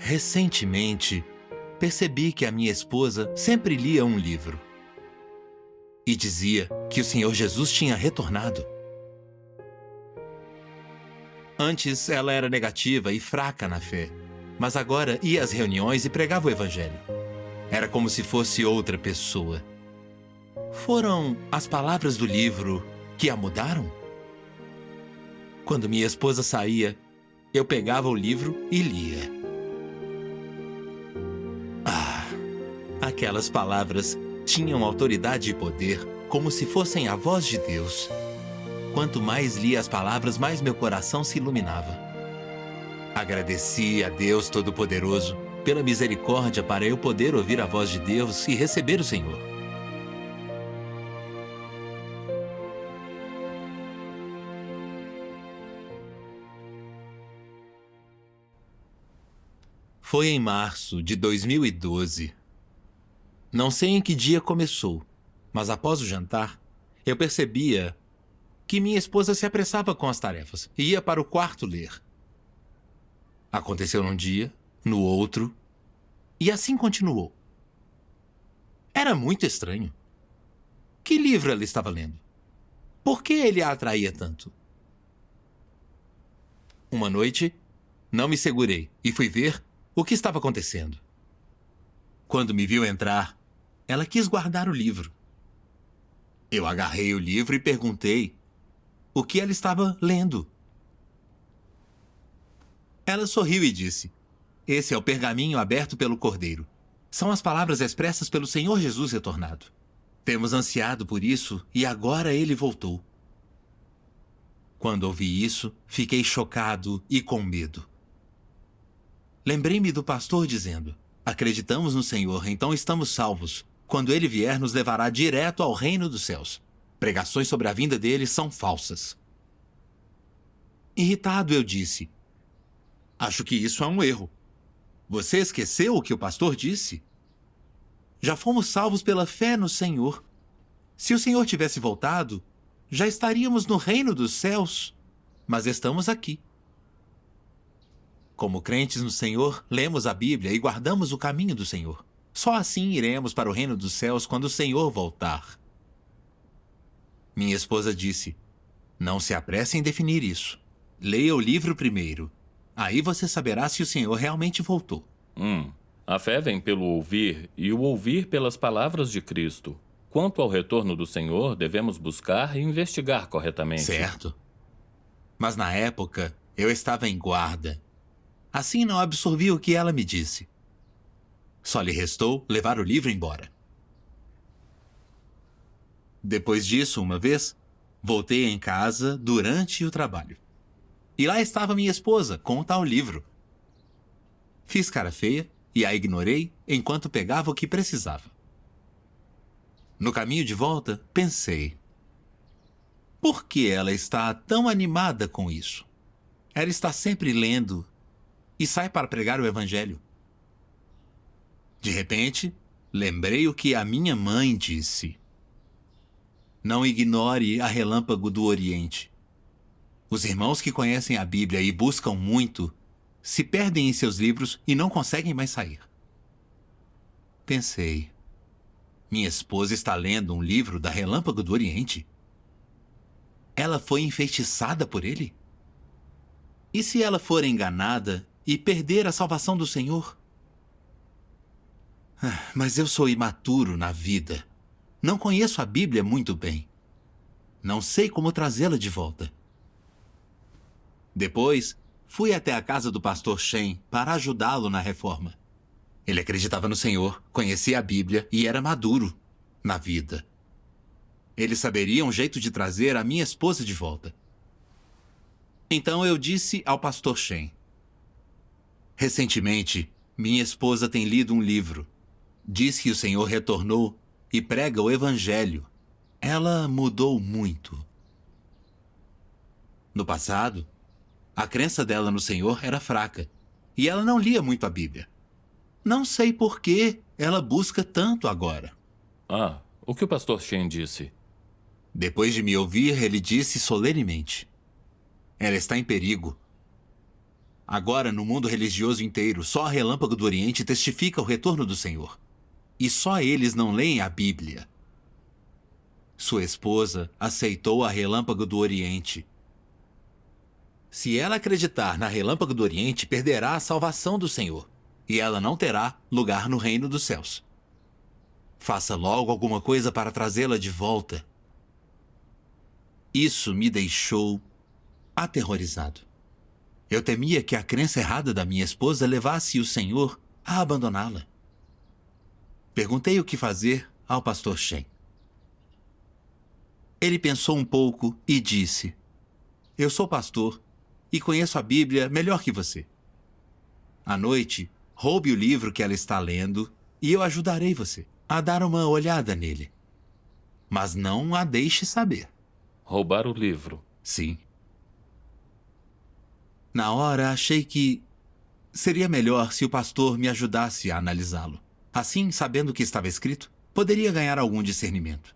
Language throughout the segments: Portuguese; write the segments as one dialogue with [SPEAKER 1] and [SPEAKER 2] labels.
[SPEAKER 1] Recentemente, percebi que a minha esposa sempre lia um livro e dizia que o Senhor Jesus tinha retornado. Antes, ela era negativa e fraca na fé, mas agora ia às reuniões e pregava o Evangelho. Era como se fosse outra pessoa. Foram as palavras do livro que a mudaram? Quando minha esposa saía, eu pegava o livro e lia. Aquelas palavras tinham autoridade e poder, como se fossem a voz de Deus. Quanto mais lia as palavras, mais meu coração se iluminava. Agradeci a Deus Todo-Poderoso pela misericórdia para eu poder ouvir a voz de Deus e receber o Senhor. Foi em março de 2012. Não sei em que dia começou, mas após o jantar, eu percebia que minha esposa se apressava com as tarefas e ia para o quarto ler. Aconteceu num dia, no outro, e assim continuou. Era muito estranho. Que livro ela estava lendo? Por que ele a atraía tanto? Uma noite, não me segurei e fui ver o que estava acontecendo. Quando me viu entrar, ela quis guardar o livro. Eu agarrei o livro e perguntei o que ela estava lendo. Ela sorriu e disse: "Esse é o pergaminho aberto pelo Cordeiro. São as palavras expressas pelo Senhor Jesus retornado. Temos ansiado por isso e agora ele voltou." Quando ouvi isso, fiquei chocado e com medo. Lembrei-me do pastor dizendo: "Acreditamos no Senhor, então estamos salvos. Quando ele vier, nos levará direto ao reino dos céus. Pregações sobre a vinda dele são falsas." Irritado, eu disse: "Acho que isso é um erro. Você esqueceu o que o pastor disse? Já fomos salvos pela fé no Senhor. Se o Senhor tivesse voltado, já estaríamos no reino dos céus, mas estamos aqui." Como crentes no Senhor, lemos a Bíblia e guardamos o caminho do Senhor. Só assim iremos para o reino dos céus quando o Senhor voltar. Minha esposa disse: "Não se apresse em definir isso. Leia o livro primeiro. Aí você saberá se o Senhor realmente voltou."
[SPEAKER 2] A fé vem pelo ouvir e o ouvir pelas palavras de Cristo. Quanto ao retorno do Senhor, devemos buscar e investigar corretamente.
[SPEAKER 1] Certo. Mas na época, eu estava em guarda. Assim não absorvi o que ela me disse. Só lhe restou levar o livro embora. Depois disso, uma vez, voltei em casa durante o trabalho. E lá estava minha esposa com o tal livro. Fiz cara feia e a ignorei enquanto pegava o que precisava. No caminho de volta, pensei: por que ela está tão animada com isso? Ela está sempre lendo e sai para pregar o Evangelho. De repente, lembrei o que a minha mãe disse: "Não ignore a relâmpago do Oriente." Os irmãos que conhecem a Bíblia e buscam muito se perdem em seus livros e não conseguem mais sair. Pensei: minha esposa está lendo um livro da Relâmpago do Oriente? Ela foi enfeitiçada por ele? E se ela for enganada e perder a salvação do Senhor? Mas eu sou imaturo na vida. Não conheço a Bíblia muito bem. Não sei como trazê-la de volta. Depois, fui até a casa do pastor Shen para ajudá-lo na reforma. Ele acreditava no Senhor, conhecia a Bíblia e era maduro na vida. Ele saberia um jeito de trazer a minha esposa de volta. Então eu disse ao pastor Shen: "Recentemente, minha esposa tem lido um livro. Diz que o Senhor retornou e prega o Evangelho. Ela mudou muito. No passado, a crença dela no Senhor era fraca e ela não lia muito a Bíblia. Não sei por que ela busca tanto agora."
[SPEAKER 2] O que o pastor Shen disse?
[SPEAKER 1] Depois de me ouvir, ele disse solenemente: "Ela está em perigo." Agora, no mundo religioso inteiro, só a Relâmpago do Oriente testifica o retorno do Senhor. E só eles não leem a Bíblia. Sua esposa aceitou a Relâmpago do Oriente. Se ela acreditar na Relâmpago do Oriente, perderá a salvação do Senhor. E ela não terá lugar no reino dos céus. Faça logo alguma coisa para trazê-la de volta. Isso me deixou aterrorizado. Eu temia que a crença errada da minha esposa levasse o Senhor a abandoná-la. Perguntei o que fazer ao pastor Shen. Ele pensou um pouco e disse: eu sou pastor e conheço a Bíblia melhor que você. À noite, roube o livro que ela está lendo e eu ajudarei você a dar uma olhada nele. Mas não a deixe saber.
[SPEAKER 2] Roubar o livro.
[SPEAKER 1] Sim. Na hora, achei que seria melhor se o pastor me ajudasse a analisá-lo. Assim, sabendo o que estava escrito, poderia ganhar algum discernimento.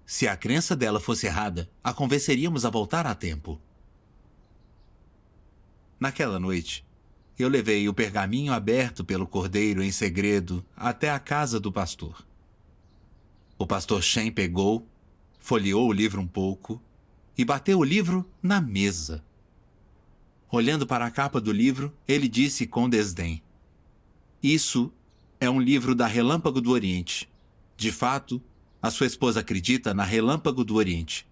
[SPEAKER 1] Se a crença dela fosse errada, a convenceríamos a voltar a tempo. Naquela noite, eu levei o pergaminho aberto pelo cordeiro em segredo até a casa do pastor. O pastor Shen pegou, folheou o livro um pouco e bateu o livro na mesa. Olhando para a capa do livro, ele disse com desdém: isso é um livro da Relâmpago do Oriente. De fato, a sua esposa acredita na Relâmpago do Oriente.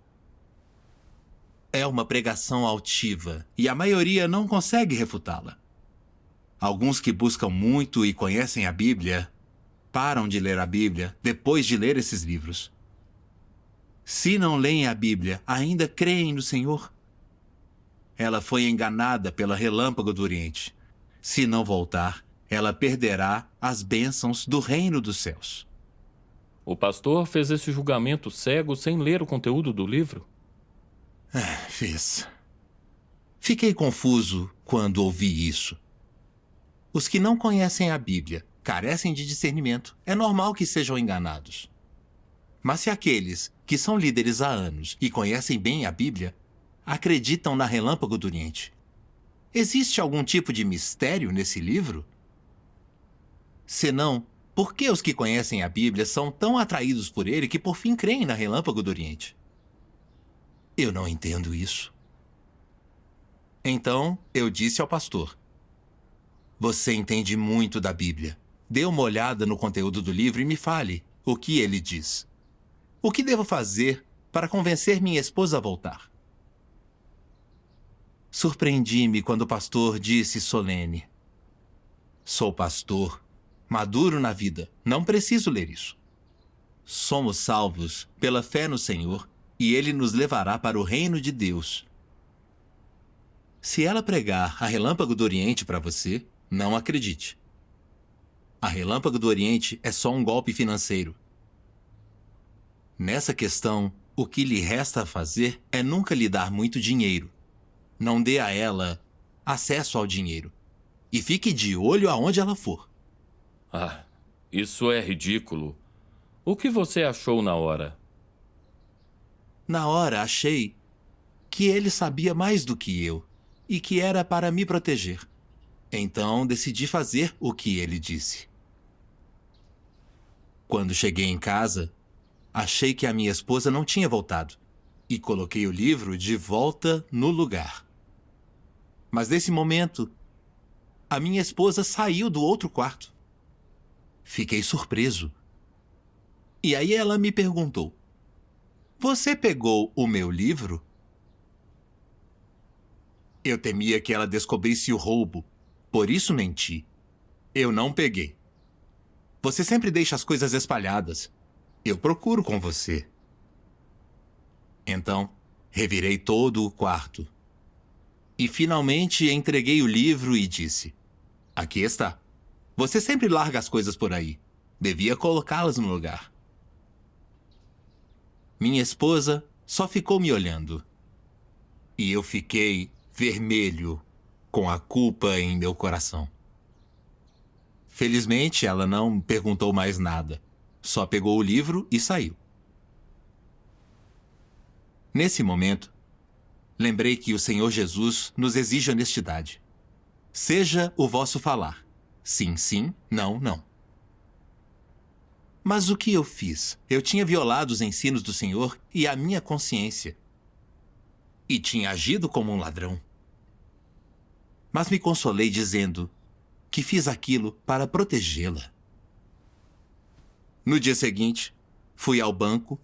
[SPEAKER 1] É uma pregação altiva e a maioria não consegue refutá-la. Alguns que buscam muito e conhecem a Bíblia param de ler a Bíblia depois de ler esses livros. Se não leem a Bíblia, ainda creem no Senhor? Ela foi enganada pela Relâmpago do Oriente. Se não voltar, ela perderá as bênçãos do reino dos céus.
[SPEAKER 2] O pastor fez esse julgamento cego sem ler o conteúdo do livro?
[SPEAKER 1] Fez. Fiquei confuso quando ouvi isso. Os que não conhecem a Bíblia carecem de discernimento. É normal que sejam enganados. Mas se aqueles que são líderes há anos e conhecem bem a Bíblia acreditam na Relâmpago do Oriente, existe algum tipo de mistério nesse livro? Se não, por que os que conhecem a Bíblia são tão atraídos por ele que por fim creem na Relâmpago do Oriente? Eu não entendo isso. Então, eu disse ao pastor: você entende muito da Bíblia. Dê uma olhada no conteúdo do livro e me fale o que ele diz. O que devo fazer para convencer minha esposa a voltar? Surpreendi-me quando o pastor disse solene: sou pastor, maduro na vida, não preciso ler isso. Somos salvos pela fé no Senhor e Ele nos levará para o reino de Deus. Se ela pregar a Relâmpago do Oriente para você, não acredite. A Relâmpago do Oriente é só um golpe financeiro. Nessa questão, o que lhe resta a fazer é nunca lhe dar muito dinheiro. Não dê a ela acesso ao dinheiro. E fique de olho aonde ela for.
[SPEAKER 2] Ah, isso é ridículo. O que você achou na hora?
[SPEAKER 1] Na hora, achei que ele sabia mais do que eu e que era para me proteger. Então, decidi fazer o que ele disse. Quando cheguei em casa, achei que a minha esposa não tinha voltado e coloquei o livro de volta no lugar. Mas nesse momento, a minha esposa saiu do outro quarto. Fiquei surpreso. E aí ela me perguntou: você pegou o meu livro? Eu temia que ela descobrisse o roubo, por isso menti. Eu não peguei. Você sempre deixa as coisas espalhadas. Eu procuro com você. Então, revirei todo o quarto. E finalmente entreguei o livro e disse: aqui está. Você sempre larga as coisas por aí. Devia colocá-las no lugar. Minha esposa só ficou me olhando. E eu fiquei vermelho, com a culpa em meu coração. Felizmente, ela não perguntou mais nada. Só pegou o livro e saiu. Nesse momento, lembrei que o Senhor Jesus nos exige honestidade. Seja o vosso falar. Sim, sim, não, não. Mas o que eu fiz? Eu tinha violado os ensinos do Senhor e a minha consciência. E tinha agido como um ladrão. Mas me consolei dizendo que fiz aquilo para protegê-la. No dia seguinte, fui ao banco,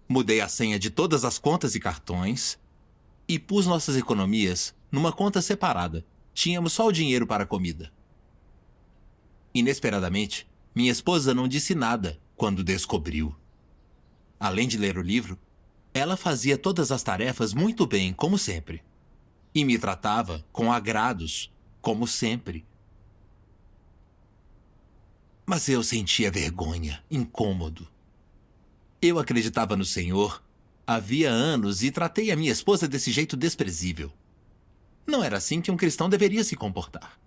[SPEAKER 1] mudei a senha de todas as contas e cartões e pus nossas economias numa conta separada. Tínhamos só o dinheiro para a comida. Inesperadamente, minha esposa não disse nada quando descobriu. Além de ler o livro, ela fazia todas as tarefas muito bem, como sempre. E me tratava com agrados, como sempre. Mas eu sentia vergonha, incômodo. Eu acreditava no Senhor havia anos e tratei a minha esposa desse jeito desprezível. Não era assim que um cristão deveria se comportar.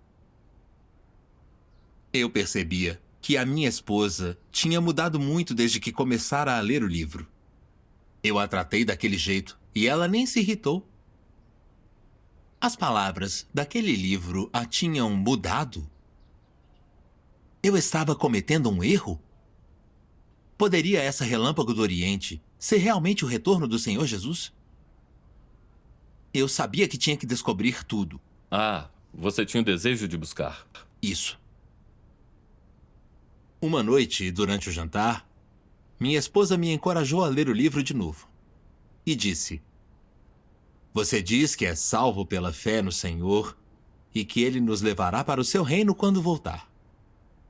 [SPEAKER 1] Eu percebia que a minha esposa tinha mudado muito desde que começara a ler o livro. Eu a tratei daquele jeito e ela nem se irritou. As palavras daquele livro a tinham mudado? Eu estava cometendo um erro? Poderia essa relâmpago do Oriente ser realmente o retorno do Senhor Jesus? Eu sabia que tinha que descobrir tudo.
[SPEAKER 2] Ah, você tinha o desejo de buscar.
[SPEAKER 1] Isso. Uma noite, durante o jantar, minha esposa me encorajou a ler o livro de novo. E disse: Você diz que é salvo pela fé no Senhor e que Ele nos levará para o seu reino quando voltar.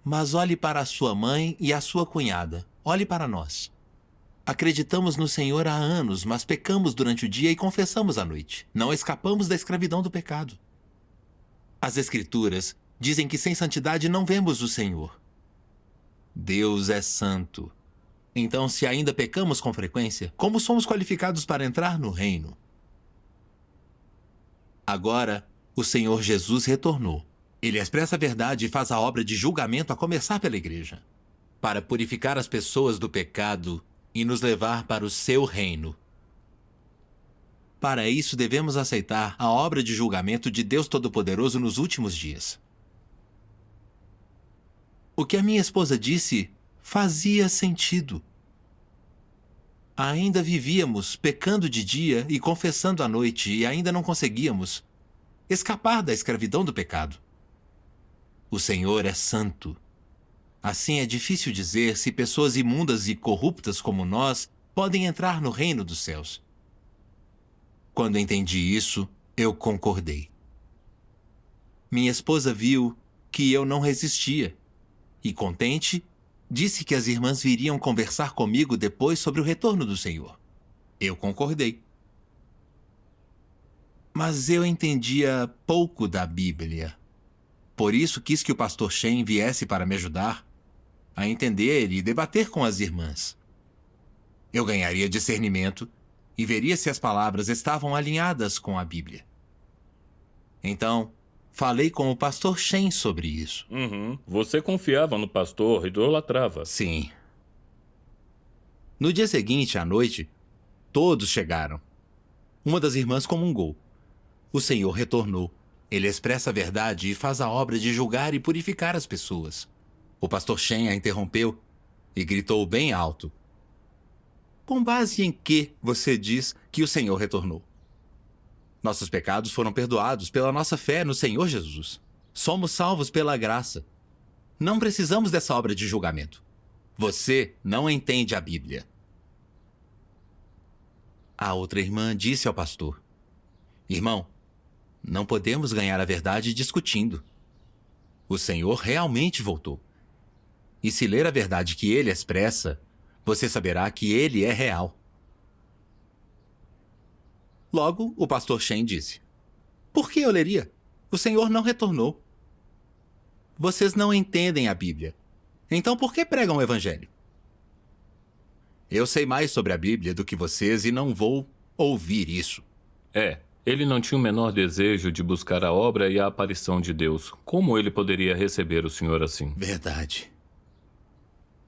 [SPEAKER 1] Mas olhe para a sua mãe e a sua cunhada. Olhe para nós. Acreditamos no Senhor há anos, mas pecamos durante o dia e confessamos à noite. Não escapamos da escravidão do pecado. As Escrituras dizem que sem santidade não vemos o Senhor. Deus é santo. Então, se ainda pecamos com frequência, como somos qualificados para entrar no reino? Agora, o Senhor Jesus retornou. Ele expressa a verdade e faz a obra de julgamento a começar pela igreja, para purificar as pessoas do pecado e nos levar para o seu reino. Para isso, devemos aceitar a obra de julgamento de Deus Todo-Poderoso nos últimos dias. O que a minha esposa disse fazia sentido. Ainda vivíamos pecando de dia e confessando à noite e ainda não conseguíamos escapar da escravidão do pecado. O Senhor é santo. Assim é difícil dizer se pessoas imundas e corruptas como nós podem entrar no reino dos céus. Quando entendi isso, eu concordei. Minha esposa viu que eu não resistia e, contente, disse que as irmãs viriam conversar comigo depois sobre o retorno do Senhor. Eu concordei. Mas eu entendia pouco da Bíblia. Por isso quis que o pastor Shen viesse para me ajudar a entender e debater com as irmãs. Eu ganharia discernimento e veria se as palavras estavam alinhadas com a Bíblia. Então, falei com o pastor Shen sobre isso.
[SPEAKER 2] Você confiava no pastor e idolatrava.
[SPEAKER 1] Sim. No dia seguinte, à noite, todos chegaram. Uma das irmãs comungou. O Senhor retornou. Ele expressa a verdade e faz a obra de julgar e purificar as pessoas. O pastor Shen a interrompeu e gritou bem alto: Com base em que você diz que o Senhor retornou? Nossos pecados foram perdoados pela nossa fé no Senhor Jesus. Somos salvos pela graça. Não precisamos dessa obra de julgamento. Você não entende a Bíblia. A outra irmã disse ao pastor: Irmão, não podemos ganhar a verdade discutindo. O Senhor realmente voltou. E se ler a verdade que ele expressa, você saberá que ele é real. Logo, o pastor Shen disse: Por que eu leria? O Senhor não retornou. Vocês não entendem a Bíblia. Então por que pregam o Evangelho? Eu sei mais sobre a Bíblia do que vocês e não vou ouvir isso.
[SPEAKER 2] Ele não tinha o menor desejo de buscar a obra e a aparição de Deus. Como ele poderia receber o Senhor assim?
[SPEAKER 1] Verdade.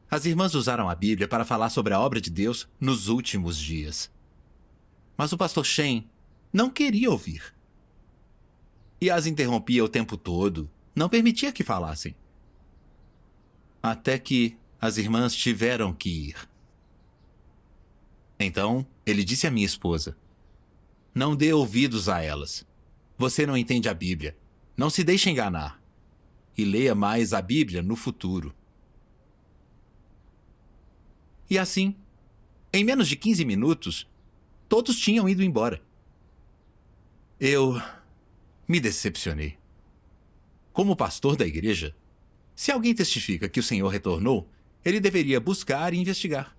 [SPEAKER 1] As irmãs usaram a Bíblia para falar sobre a obra de Deus nos últimos dias. Mas o pastor Shen não queria ouvir. e as interrompia o tempo todo. Não permitia que falassem. Até que as irmãs tiveram que ir. Então, ele disse à minha esposa: não dê ouvidos a elas. Você não entende a Bíblia. Não se deixe enganar. E leia mais a Bíblia no futuro. E assim, em menos de 15 minutos, todos tinham ido embora. Eu me decepcionei. Como pastor da igreja, se alguém testifica que o Senhor retornou, ele deveria buscar e investigar.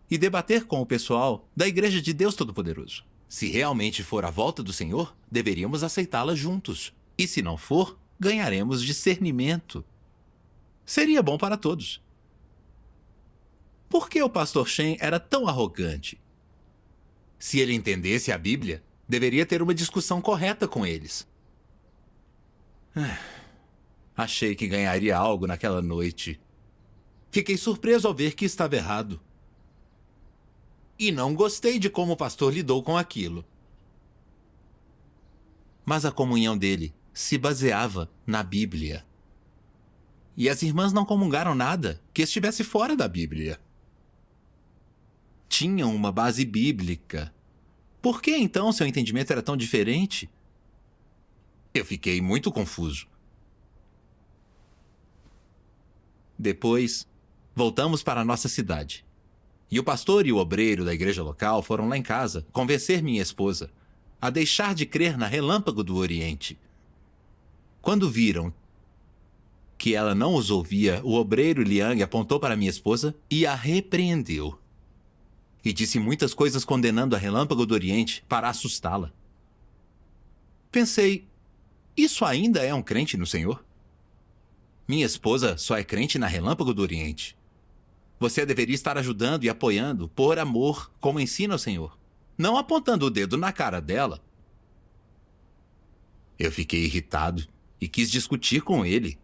[SPEAKER 1] E debater com o pessoal da Igreja de Deus Todo-Poderoso. Se realmente for a volta do Senhor, deveríamos aceitá-la juntos. E se não for, ganharemos discernimento. Seria bom para todos. Por que o pastor Shen era tão arrogante? Se ele entendesse a Bíblia, deveria ter uma discussão correta com eles. Achei que ganharia algo naquela noite. Fiquei surpreso ao ver que estava errado. E não gostei de como o pastor lidou com aquilo. Mas a comunhão dele se baseava na Bíblia. E as irmãs não comungaram nada que estivesse fora da Bíblia. Tinham uma base bíblica. Por que então seu entendimento era tão diferente? Eu fiquei muito confuso. Depois, voltamos para a nossa cidade. E o pastor e o obreiro da igreja local foram lá em casa convencer minha esposa a deixar de crer na Relâmpago do Oriente. Quando viram que ela não os ouvia, o obreiro Liang apontou para minha esposa e a repreendeu. E disse muitas coisas condenando a Relâmpago do Oriente para assustá-la. Pensei, isso ainda é um crente no Senhor? Minha esposa só é crente na Relâmpago do Oriente. Você deveria estar ajudando e apoiando por amor, como ensina o Senhor, não apontando o dedo na cara dela. Eu fiquei irritado e quis discutir com ele.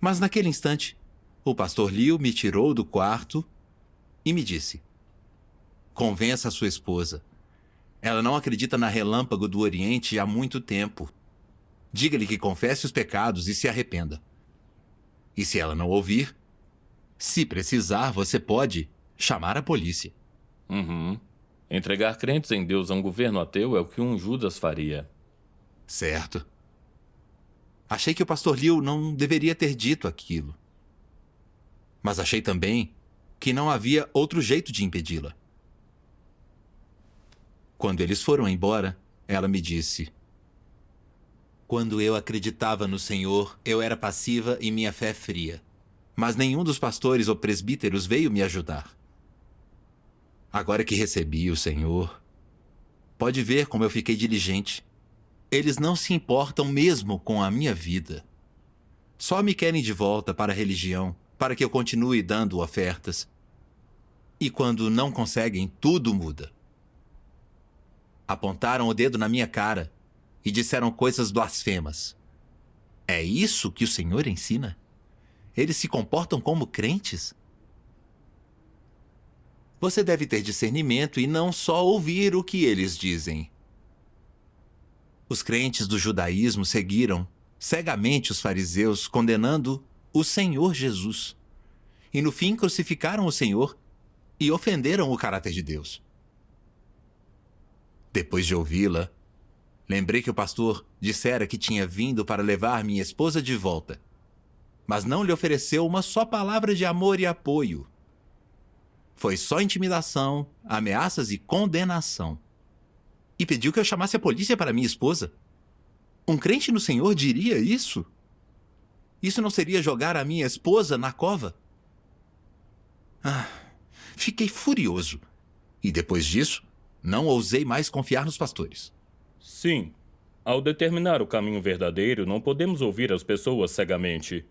[SPEAKER 1] Mas naquele instante, o pastor Liu me tirou do quarto e me disse: convença a sua esposa. Ela não acredita na Relâmpago do Oriente há muito tempo. Diga-lhe que confesse os pecados e se arrependa. E se ela não ouvir, se precisar, você pode chamar a polícia.
[SPEAKER 2] Entregar crentes em Deus a um governo ateu é o que um Judas faria.
[SPEAKER 1] Certo. Achei que o pastor Liu não deveria ter dito aquilo. Mas achei também que não havia outro jeito de impedi-la. Quando eles foram embora, ela me disse: quando eu acreditava no Senhor, eu era passiva e minha fé fria. Mas nenhum dos pastores ou presbíteros veio me ajudar. Agora que recebi o Senhor, pode ver como eu fiquei diligente. Eles não se importam mesmo com a minha vida. Só me querem de volta para a religião, para que eu continue dando ofertas. E quando não conseguem, tudo muda. Apontaram o dedo na minha cara e disseram coisas blasfemas. É isso que o Senhor ensina? Eles se comportam como crentes? Você deve ter discernimento e não só ouvir o que eles dizem. Os crentes do judaísmo seguiram cegamente os fariseus, condenando o Senhor Jesus. E no fim crucificaram o Senhor e ofenderam o caráter de Deus. Depois de ouvi-la, lembrei que o pastor dissera que tinha vindo para levar minha esposa de volta, mas não lhe ofereceu uma só palavra de amor e apoio. Foi só intimidação, ameaças e condenação. E pediu que eu chamasse a polícia para minha esposa. Um crente no Senhor diria isso? Isso não seria jogar a minha esposa na cova? Fiquei furioso. E depois disso, não ousei mais confiar nos pastores.
[SPEAKER 2] Sim. Ao determinar o caminho verdadeiro, não podemos ouvir as pessoas cegamente.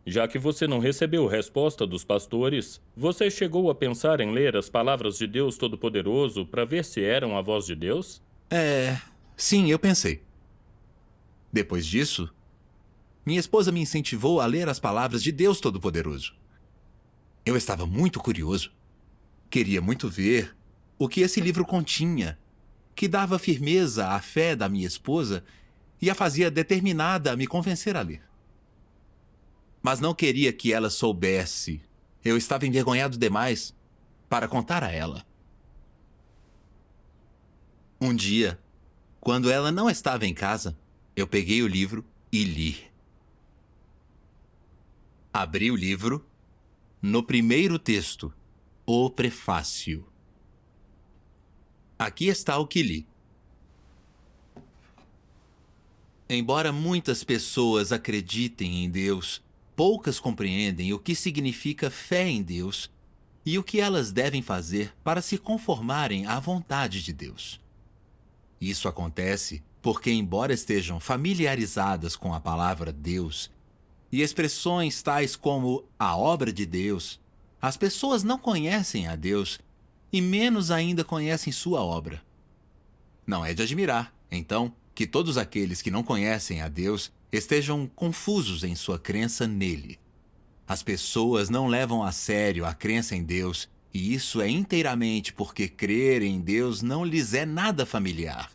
[SPEAKER 2] Já que você não recebeu resposta dos pastores, você chegou a pensar em ler as palavras de Deus Todo-Poderoso para ver se eram a voz de Deus?
[SPEAKER 1] Sim, eu pensei. Depois disso, minha esposa me incentivou a ler as palavras de Deus Todo-Poderoso. Eu estava muito curioso. Queria muito ver o que esse livro continha, que dava firmeza à fé da minha esposa e a fazia determinada a me convencer a ler. Mas não queria que ela soubesse. Eu estava envergonhado demais para contar a ela. Um dia, quando ela não estava em casa, eu peguei o livro e li. Abri o livro. No primeiro texto, o prefácio. Aqui está o que li. Embora muitas pessoas acreditem em Deus, poucas compreendem o que significa fé em Deus e o que elas devem fazer para se conformarem à vontade de Deus. Isso acontece porque, embora estejam familiarizadas com a palavra Deus e expressões tais como a obra de Deus, as pessoas não conhecem a Deus e menos ainda conhecem sua obra. Não é de admirar, então, que todos aqueles que não conhecem a Deus estejam confusos em sua crença nele. As pessoas não levam a sério a crença em Deus, e isso é inteiramente porque crer em Deus não lhes é nada familiar.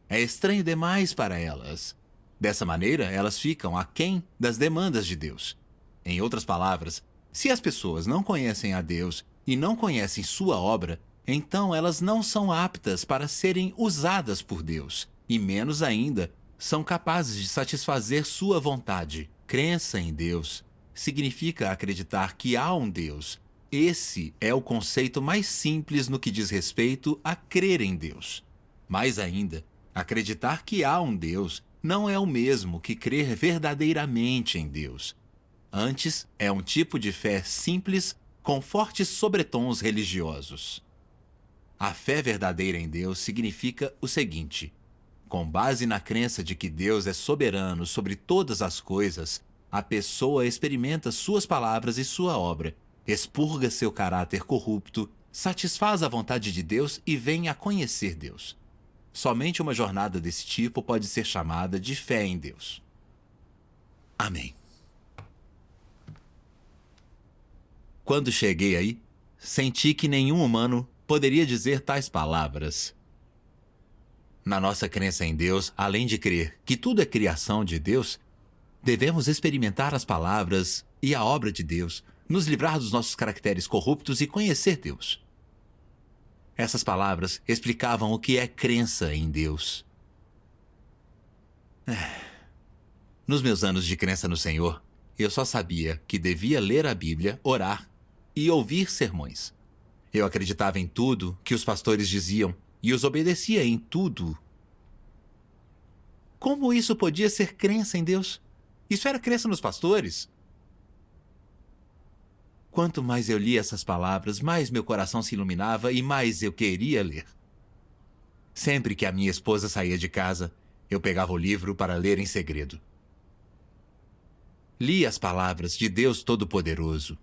[SPEAKER 1] É estranho demais para elas. Dessa maneira, elas ficam aquém das demandas de Deus. Em outras palavras, se as pessoas não conhecem a Deus e não conhecem sua obra, então elas não são aptas para serem usadas por Deus, e menos ainda, são capazes de satisfazer sua vontade. Crença em Deus significa acreditar que há um Deus. Esse é o conceito mais simples no que diz respeito a crer em Deus. Mais ainda, acreditar que há um Deus não é o mesmo que crer verdadeiramente em Deus. Antes, é um tipo de fé simples com fortes sobretons religiosos. A fé verdadeira em Deus significa o seguinte: com base na crença de que Deus é soberano sobre todas as coisas, a pessoa experimenta suas palavras e sua obra, expurga seu caráter corrupto, satisfaz a vontade de Deus e vem a conhecer Deus. Somente uma jornada desse tipo pode ser chamada de fé em Deus. Amém. Quando cheguei aí, senti que nenhum humano poderia dizer tais palavras. Na nossa crença em Deus, além de crer que tudo é criação de Deus, devemos experimentar as palavras e a obra de Deus, nos livrar dos nossos caracteres corruptos e conhecer Deus. Essas palavras explicavam o que é crença em Deus. Nos meus anos de crença no Senhor, eu só sabia que devia ler a Bíblia, orar e ouvir sermões. Eu acreditava em tudo que os pastores diziam e os obedecia em tudo. Como isso podia ser crença em Deus? Isso era crença nos pastores? Quanto mais eu lia essas palavras, mais meu coração se iluminava e mais eu queria ler. Sempre que a minha esposa saía de casa, eu pegava o livro para ler em segredo. Li as palavras de Deus Todo-Poderoso.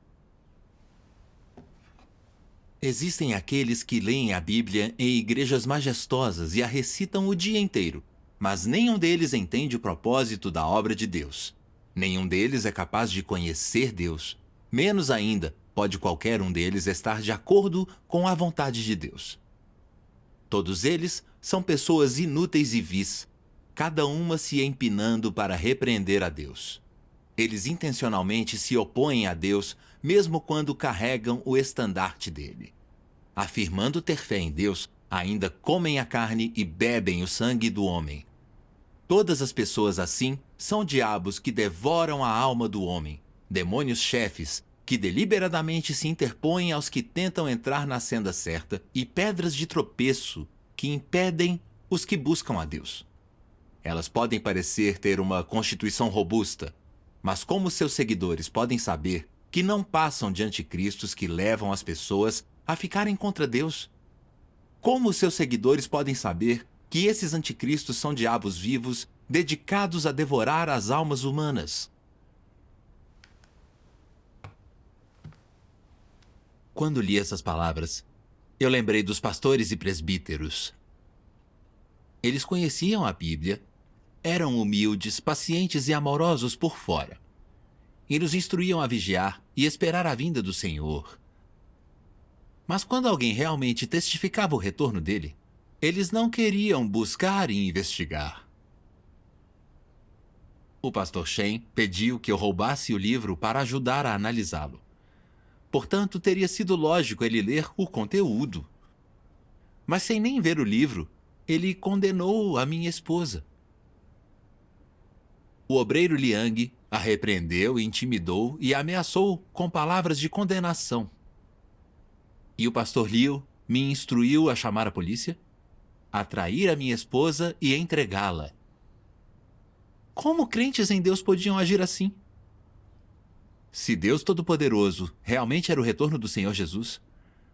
[SPEAKER 1] Existem aqueles que leem a Bíblia em igrejas majestosas e a recitam o dia inteiro, mas nenhum deles entende o propósito da obra de Deus. Nenhum deles é capaz de conhecer Deus. Menos ainda, pode qualquer um deles estar de acordo com a vontade de Deus. Todos eles são pessoas inúteis e vis, cada uma se empinando para repreender a Deus. Eles intencionalmente se opõem a Deus, mesmo quando carregam o estandarte dele. Afirmando ter fé em Deus, ainda comem a carne e bebem o sangue do homem. Todas as pessoas assim são diabos que devoram a alma do homem, demônios chefes que deliberadamente se interpõem aos que tentam entrar na senda certa e pedras de tropeço que impedem os que buscam a Deus. Elas podem parecer ter uma constituição robusta, mas como seus seguidores podem saber que não passam de anticristos que levam as pessoas a ficarem contra Deus? Como seus seguidores podem saber que esses anticristos são diabos vivos dedicados a devorar as almas humanas? Quando li essas palavras, eu lembrei dos pastores e presbíteros. Eles conheciam a Bíblia, eram humildes, pacientes e amorosos por fora, e nos instruíam a vigiar e esperar a vinda do Senhor. Mas quando alguém realmente testificava o retorno dele, eles não queriam buscar e investigar. O pastor Shen pediu que eu roubasse o livro para ajudar a analisá-lo. Portanto, teria sido lógico ele ler o conteúdo. Mas sem nem ver o livro, ele condenou a minha esposa. O obreiro Liang a repreendeu, intimidou e ameaçou com palavras de condenação. E o pastor Liu me instruiu a chamar a polícia, atrair a minha esposa e entregá-la. Como crentes em Deus podiam agir assim? Se Deus Todo-Poderoso realmente era o retorno do Senhor Jesus,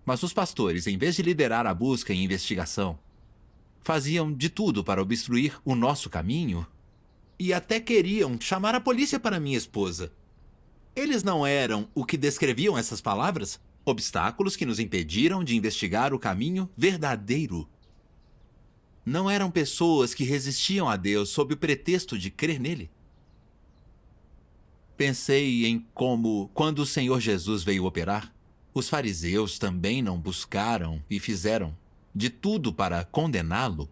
[SPEAKER 1] mas os pastores, em vez de liderar a busca e investigação, faziam de tudo para obstruir o nosso caminho e até queriam chamar a polícia para minha esposa. Eles não eram o que descreviam essas palavras? Obstáculos que nos impediram de investigar o caminho verdadeiro. Não eram pessoas que resistiam a Deus sob o pretexto de crer nele? Pensei em como, quando o Senhor Jesus veio operar, os fariseus também não buscaram e fizeram de tudo para condená-lo.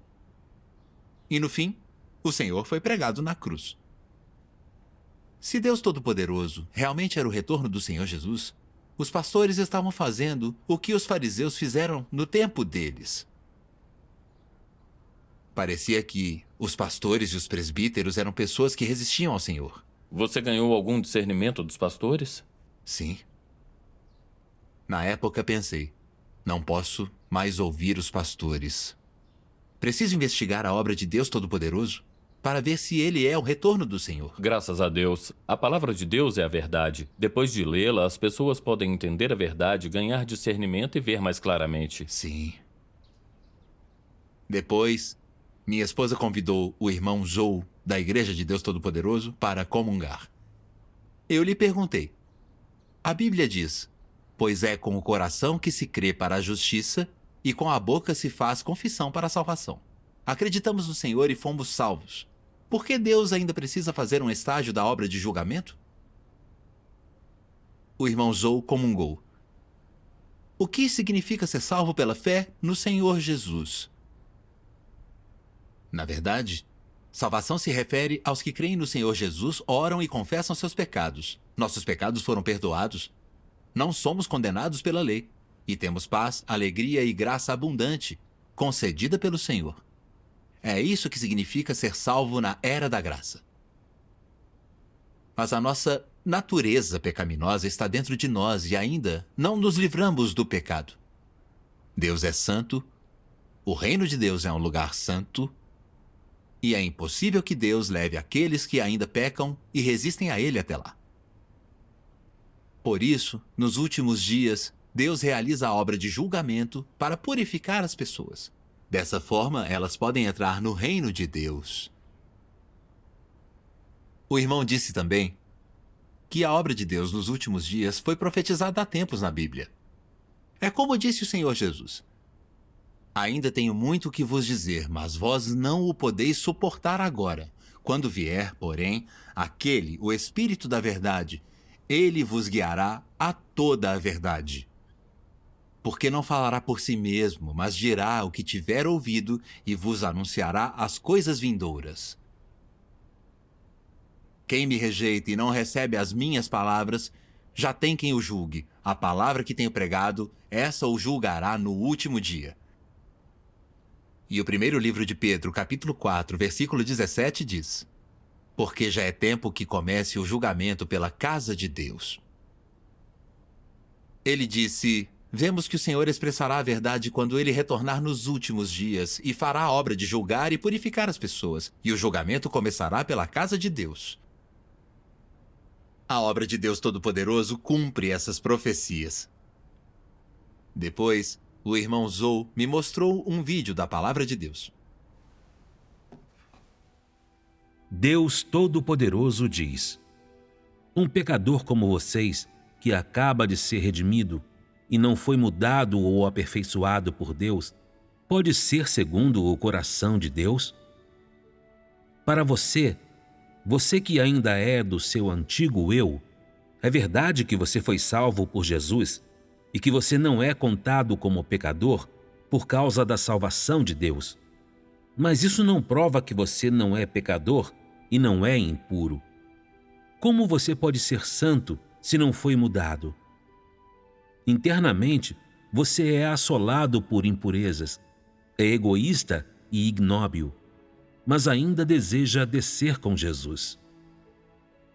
[SPEAKER 1] E no fim, o Senhor foi pregado na cruz. Se Deus Todo-Poderoso realmente era o retorno do Senhor Jesus, os pastores estavam fazendo o que os fariseus fizeram no tempo deles. Parecia que os pastores e os presbíteros eram pessoas que resistiam ao Senhor.
[SPEAKER 2] Você ganhou algum discernimento dos pastores?
[SPEAKER 1] Sim. Na época pensei, não posso mais ouvir os pastores. Preciso investigar a obra de Deus Todo-Poderoso para ver se ele é o retorno do Senhor.
[SPEAKER 2] Graças a Deus, a palavra de Deus é a verdade. Depois de lê-la, as pessoas podem entender a verdade, ganhar discernimento e ver mais claramente.
[SPEAKER 1] Sim. Depois, minha esposa convidou o irmão Zhou, da Igreja de Deus Todo-Poderoso, para comungar. Eu lhe perguntei. A Bíblia diz, pois é com o coração que se crê para a justiça e com a boca se faz confissão para a salvação. Acreditamos no Senhor e fomos salvos. Por que Deus ainda precisa fazer um estágio da obra de julgamento? O irmão Zhou comungou. O que significa ser salvo pela fé no Senhor Jesus? Na verdade, salvação se refere aos que creem no Senhor Jesus, oram e confessam seus pecados. Nossos pecados foram perdoados. Não somos condenados pela lei. E temos paz, alegria e graça abundante, concedida pelo Senhor. É isso que significa ser salvo na era da graça. Mas a nossa natureza pecaminosa está dentro de nós e ainda não nos livramos do pecado. Deus é santo, o reino de Deus é um lugar santo, e é impossível que Deus leve aqueles que ainda pecam e resistem a Ele até lá. Por isso, nos últimos dias, Deus realiza a obra de julgamento para purificar as pessoas. Dessa forma, elas podem entrar no reino de Deus. O irmão disse também que a obra de Deus nos últimos dias foi profetizada há tempos na Bíblia. É como disse o Senhor Jesus. Ainda tenho muito que vos dizer, mas vós não o podeis suportar agora. Quando vier, porém, aquele, o Espírito da verdade, ele vos guiará a toda a verdade. Porque não falará por si mesmo, mas dirá o que tiver ouvido e vos anunciará as coisas vindouras. Quem me rejeita e não recebe as minhas palavras, já tem quem o julgue. A palavra que tenho pregado, essa o julgará no último dia. E o primeiro livro de Pedro, capítulo 4, versículo 17 diz: porque já é tempo que comece o julgamento pela casa de Deus. Ele disse: vemos que o Senhor expressará a verdade quando ele retornar nos últimos dias e fará a obra de julgar e purificar as pessoas, e o julgamento começará pela casa de Deus. A obra de Deus Todo-Poderoso cumpre essas profecias. Depois, o irmão Zhou me mostrou um vídeo da Palavra de Deus.
[SPEAKER 3] Deus Todo-Poderoso diz: um pecador como vocês, que acaba de ser redimido e não foi mudado ou aperfeiçoado por Deus, pode ser segundo o coração de Deus? Para você que ainda é do seu antigo eu, é verdade que você foi salvo por Jesus e que você não é contado como pecador por causa da salvação de Deus. Mas isso não prova que você não é pecador e não é impuro. Como você pode ser santo se não foi mudado? Internamente, você é assolado por impurezas, é egoísta e ignóbil, mas ainda deseja descer com Jesus.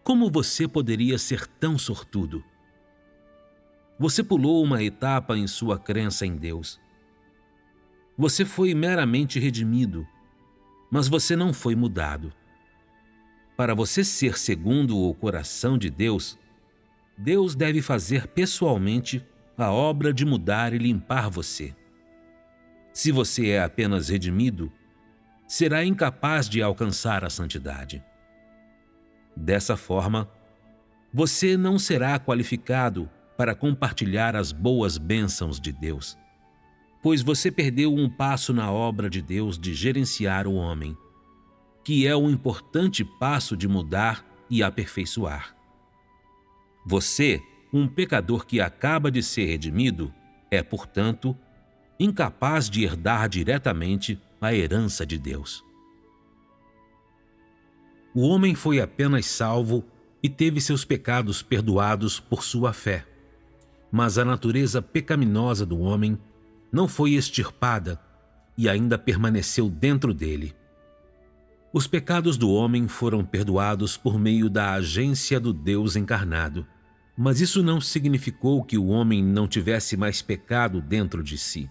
[SPEAKER 3] Como você poderia ser tão sortudo? Você pulou uma etapa em sua crença em Deus. Você foi meramente redimido, mas você não foi mudado. Para você ser segundo o coração de Deus, Deus deve fazer pessoalmente a obra de mudar e limpar você. Se você é apenas redimido, será incapaz de alcançar a santidade. Dessa forma, você não será qualificado para compartilhar as boas bênçãos de Deus, pois você perdeu um passo na obra de Deus de gerenciar o homem, que é o importante passo de mudar e aperfeiçoar. Você, um pecador que acaba de ser redimido, é, portanto, incapaz de herdar diretamente a herança de Deus. O homem foi apenas salvo e teve seus pecados perdoados por sua fé. Mas a natureza pecaminosa do homem não foi extirpada e ainda permaneceu dentro dele. Os pecados do homem foram perdoados por meio da agência do Deus encarnado, mas isso não significou que o homem não tivesse mais pecado dentro de si.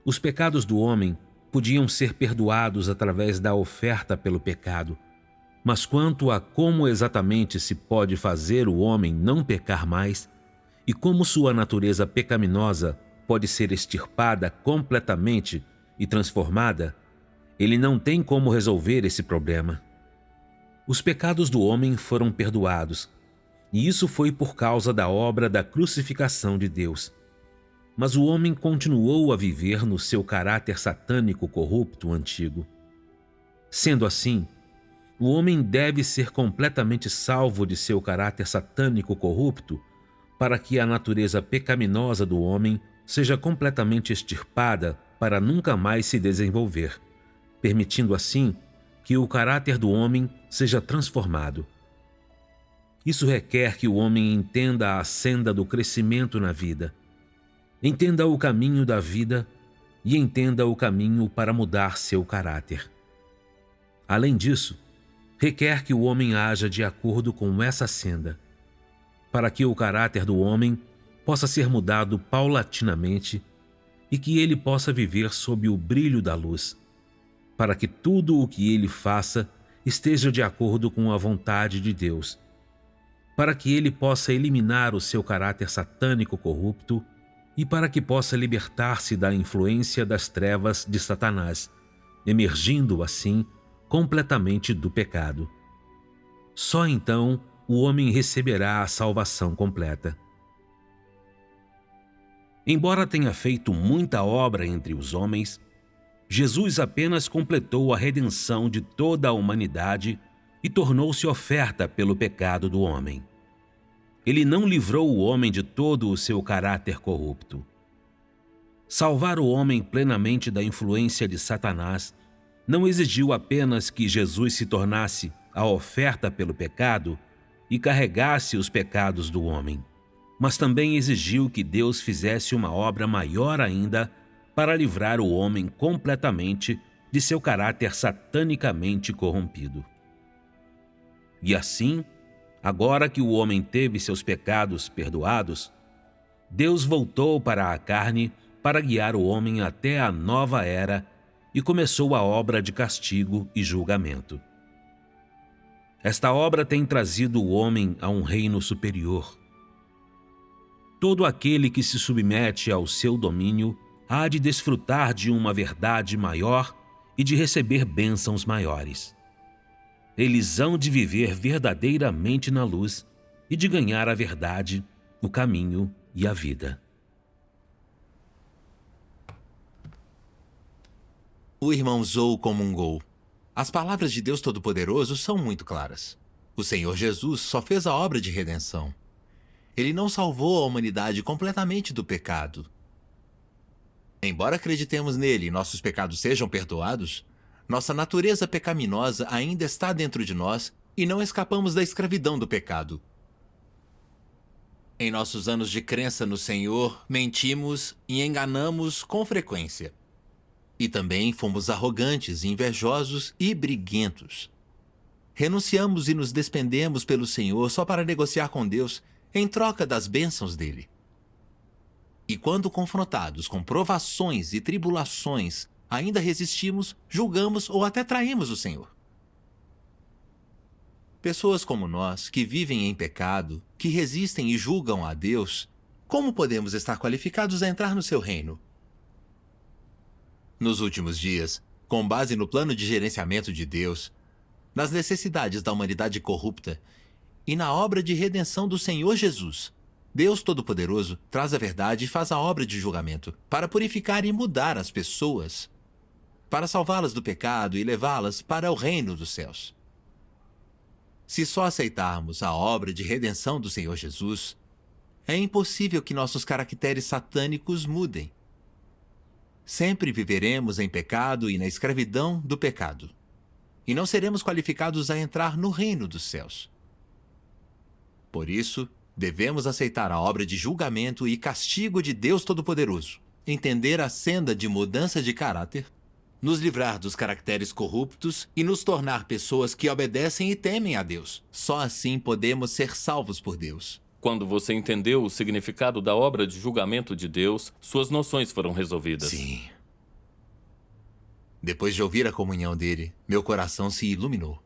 [SPEAKER 3] Os pecados do homem podiam ser perdoados através da oferta pelo pecado, mas quanto a como exatamente se pode fazer o homem não pecar mais e como sua natureza pecaminosa pode ser extirpada completamente e transformada, ele não tem como resolver esse problema. Os pecados do homem foram perdoados, e isso foi por causa da obra da crucificação de Deus. Mas o homem continuou a viver no seu caráter satânico corrupto antigo. Sendo assim, o homem deve ser completamente salvo de seu caráter satânico corrupto para que a natureza pecaminosa do homem seja completamente extirpada para nunca mais se desenvolver, permitindo assim que o caráter do homem seja transformado. Isso requer que o homem entenda a senda do crescimento na vida, entenda o caminho da vida e entenda o caminho para mudar seu caráter. Além disso, requer que o homem haja de acordo com essa senda, para que o caráter do homem possa ser mudado paulatinamente e que ele possa viver sob o brilho da luz, para que tudo o que ele faça esteja de acordo com a vontade de Deus, para que ele possa eliminar o seu caráter satânico corrupto e para que possa libertar-se da influência das trevas de Satanás, emergindo assim completamente do pecado. Só então o homem receberá a salvação completa. Embora tenha feito muita obra entre os homens, Jesus apenas completou a redenção de toda a humanidade e tornou-se oferta pelo pecado do homem. Ele não livrou o homem de todo o seu caráter corrupto. Salvar o homem plenamente da influência de Satanás não exigiu apenas que Jesus se tornasse a oferta pelo pecado e carregasse os pecados do homem, mas também exigiu que Deus fizesse uma obra maior ainda para livrar o homem completamente de seu caráter satanicamente corrompido. E assim, agora que o homem teve seus pecados perdoados, Deus voltou para a carne para guiar o homem até a nova era e começou a obra de castigo e julgamento. Esta obra tem trazido o homem a um reino superior. Todo aquele que se submete ao seu domínio há de desfrutar de uma verdade maior e de receber bênçãos maiores. Eles hão de viver verdadeiramente na luz e de ganhar a verdade, o caminho e a vida.
[SPEAKER 1] O irmão Zou comungou. As palavras de Deus Todo-Poderoso são muito claras. O Senhor Jesus só fez a obra de redenção. Ele não salvou a humanidade completamente do pecado. Embora acreditemos nele e nossos pecados sejam perdoados, nossa natureza pecaminosa ainda está dentro de nós e não escapamos da escravidão do pecado. Em nossos anos de crença no Senhor, mentimos e enganamos com frequência. E também fomos arrogantes, invejosos e briguentos. Renunciamos e nos despendemos pelo Senhor só para negociar com Deus em troca das bênçãos dele. E quando confrontados com provações e tribulações, ainda resistimos, julgamos ou até traímos o Senhor. Pessoas como nós, que vivem em pecado, que resistem e julgam a Deus, como podemos estar qualificados a entrar no seu reino? Nos últimos dias, com base no plano de gerenciamento de Deus, nas necessidades da humanidade corrupta e na obra de redenção do Senhor Jesus, Deus Todo-Poderoso traz a verdade e faz a obra de julgamento para purificar e mudar as pessoas, para salvá-las do pecado e levá-las para o reino dos céus. Se só aceitarmos a obra de redenção do Senhor Jesus, é impossível que nossos caracteres satânicos mudem. Sempre viveremos em pecado e na escravidão do pecado, e não seremos qualificados a entrar no reino dos céus. Por isso, devemos aceitar a obra de julgamento e castigo de Deus Todo-Poderoso, entender a senda de mudança de caráter, nos livrar dos caracteres corruptos e nos tornar pessoas que obedecem e temem a Deus. Só assim podemos ser salvos por Deus.
[SPEAKER 2] Quando você entendeu o significado da obra de julgamento de Deus, suas noções foram resolvidas.
[SPEAKER 1] Sim. Depois de ouvir a comunhão dele, meu coração se iluminou.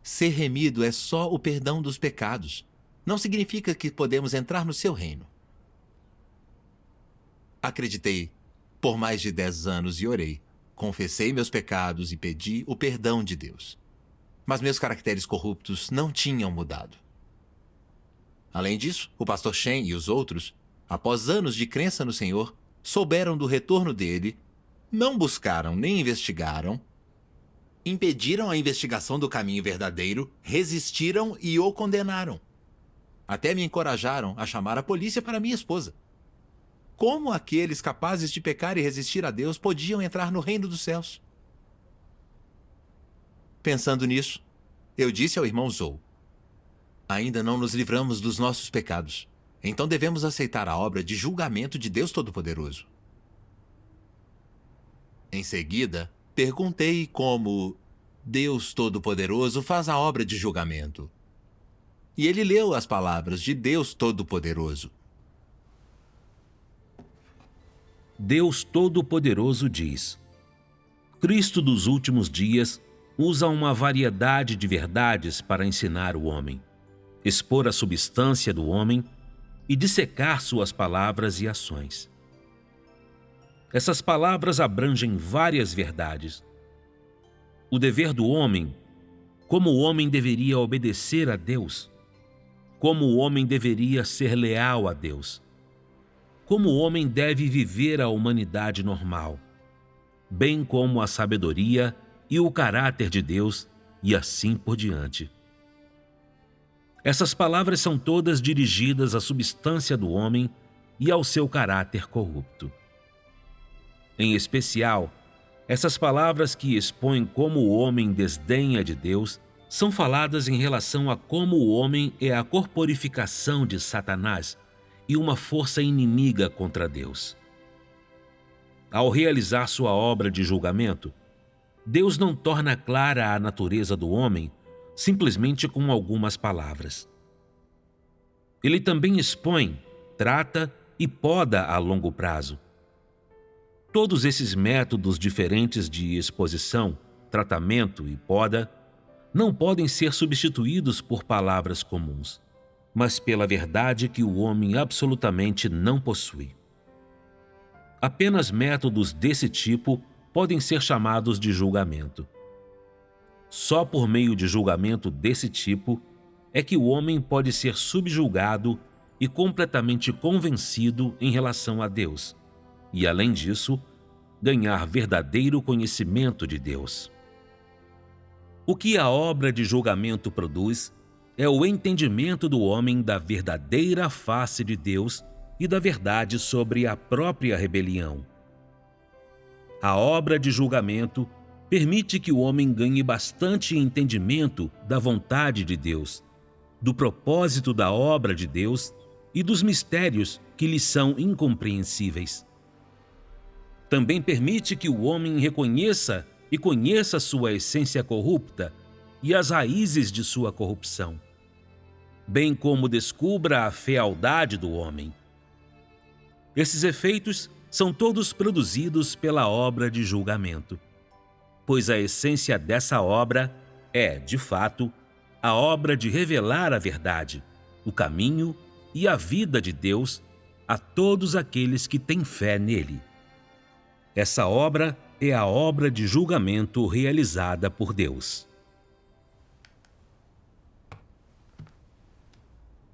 [SPEAKER 1] Ser remido é só o perdão dos pecados. Não significa que podemos entrar no seu reino. Acreditei por mais de 10 anos e orei. Confessei meus pecados e pedi o perdão de Deus. Mas meus caracteres corruptos não tinham mudado. Além disso, o pastor Shen e os outros, após anos de crença no Senhor, souberam do retorno dele, não buscaram nem investigaram, impediram a investigação do caminho verdadeiro, resistiram e o condenaram. Até me encorajaram a chamar a polícia para minha esposa. Como aqueles capazes de pecar e resistir a Deus podiam entrar no reino dos céus? Pensando nisso, eu disse ao irmão Zou: ainda não nos livramos dos nossos pecados, então devemos aceitar a obra de julgamento de Deus Todo-Poderoso. Em seguida, perguntei como Deus Todo-Poderoso faz a obra de julgamento. E ele leu as palavras de Deus Todo-Poderoso.
[SPEAKER 3] Deus Todo-Poderoso diz: Cristo dos últimos dias usa uma variedade de verdades para ensinar o homem, expor a substância do homem e dissecar suas palavras e ações. Essas palavras abrangem várias verdades. O dever do homem, como o homem deveria obedecer a Deus, como o homem deveria ser leal a Deus, como o homem deve viver a humanidade normal, bem como a sabedoria e o caráter de Deus, e assim por diante. Essas palavras são todas dirigidas à substância do homem e ao seu caráter corrupto. Em especial, essas palavras que expõem como o homem desdenha de Deus são faladas em relação a como o homem é a corporificação de Satanás e uma força inimiga contra Deus. Ao realizar sua obra de julgamento, Deus não torna clara a natureza do homem simplesmente com algumas palavras. Ele também expõe, trata e poda a longo prazo. Todos esses métodos diferentes de exposição, tratamento e poda não podem ser substituídos por palavras comuns, mas pela verdade que o homem absolutamente não possui. Apenas métodos desse tipo podem ser chamados de julgamento. Só por meio de julgamento desse tipo é que o homem pode ser subjugado e completamente convencido em relação a Deus, e, além disso, ganhar verdadeiro conhecimento de Deus. O que a obra de julgamento produz é o entendimento do homem da verdadeira face de Deus e da verdade sobre a própria rebelião. A obra de julgamento permite que o homem ganhe bastante entendimento da vontade de Deus, do propósito da obra de Deus e dos mistérios que lhe são incompreensíveis. Também permite que o homem reconheça e conheça sua essência corrupta e as raízes de sua corrupção, bem como descubra a fealdade do homem. Esses efeitos são todos produzidos pela obra de julgamento, pois a essência dessa obra é, de fato, a obra de revelar a verdade, o caminho e a vida de Deus a todos aqueles que têm fé nele. Essa obra é a obra de julgamento realizada por Deus.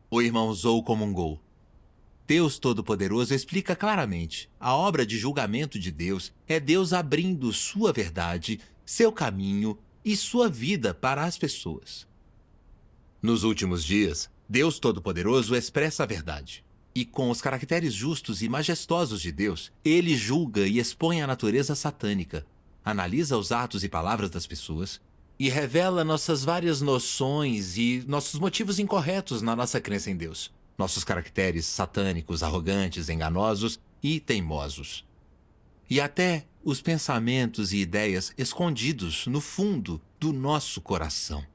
[SPEAKER 1] O irmão Zou comungou. Deus Todo-Poderoso explica claramente: a obra de julgamento de Deus é Deus abrindo sua verdade, seu caminho e sua vida para as pessoas. Nos últimos dias, Deus Todo-Poderoso expressa a verdade. E com os caracteres justos e majestosos de Deus, ele julga e expõe a natureza satânica, analisa os atos e palavras das pessoas e revela nossas várias noções e nossos motivos incorretos na nossa crença em Deus. Nossos caracteres satânicos, arrogantes, enganosos e teimosos. E até os pensamentos e ideias escondidos no fundo do nosso coração.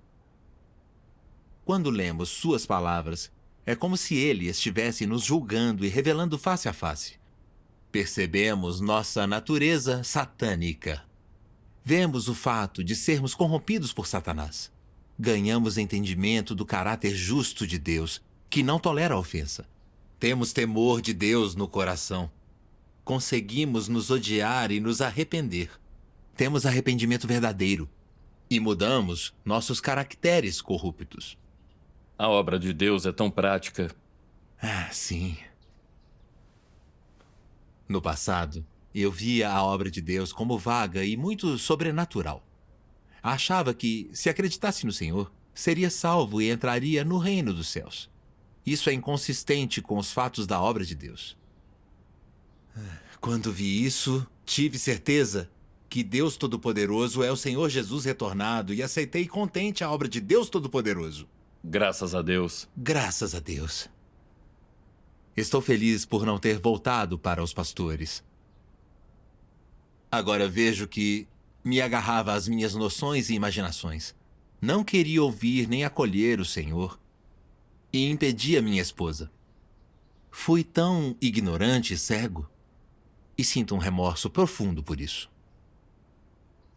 [SPEAKER 1] Quando lemos suas palavras, é como se ele estivesse nos julgando e revelando face a face. Percebemos nossa natureza satânica. Vemos o fato de sermos corrompidos por Satanás. Ganhamos entendimento do caráter justo de Deus, que não tolera a ofensa. Temos temor de Deus no coração. Conseguimos nos odiar e nos arrepender. Temos arrependimento verdadeiro. E mudamos nossos caracteres corruptos.
[SPEAKER 2] A obra de Deus é tão prática.
[SPEAKER 1] Ah, sim. No passado, eu via a obra de Deus como vaga e muito sobrenatural. Achava que, se acreditasse no Senhor, seria salvo e entraria no reino dos céus. Isso é inconsistente com os fatos da obra de Deus. Quando vi isso, tive certeza que Deus Todo-Poderoso é o Senhor Jesus retornado e aceitei contente a obra de Deus Todo-Poderoso.
[SPEAKER 2] Graças a Deus.
[SPEAKER 1] Graças a Deus. Estou feliz por não ter voltado para os pastores. Agora vejo que me agarrava às minhas noções e imaginações. Não queria ouvir nem acolher o Senhor e impedia minha esposa. Fui tão ignorante e cego e sinto um remorso profundo por isso.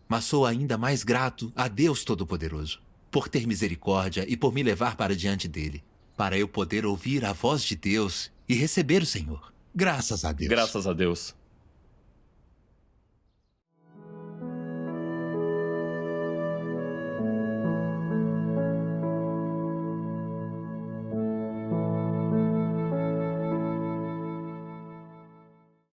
[SPEAKER 1] Mas sou ainda mais grato a Deus Todo-Poderoso por ter misericórdia e por me levar para diante dele, para eu poder ouvir a voz de Deus e receber o Senhor. Graças a Deus.
[SPEAKER 2] Graças a Deus.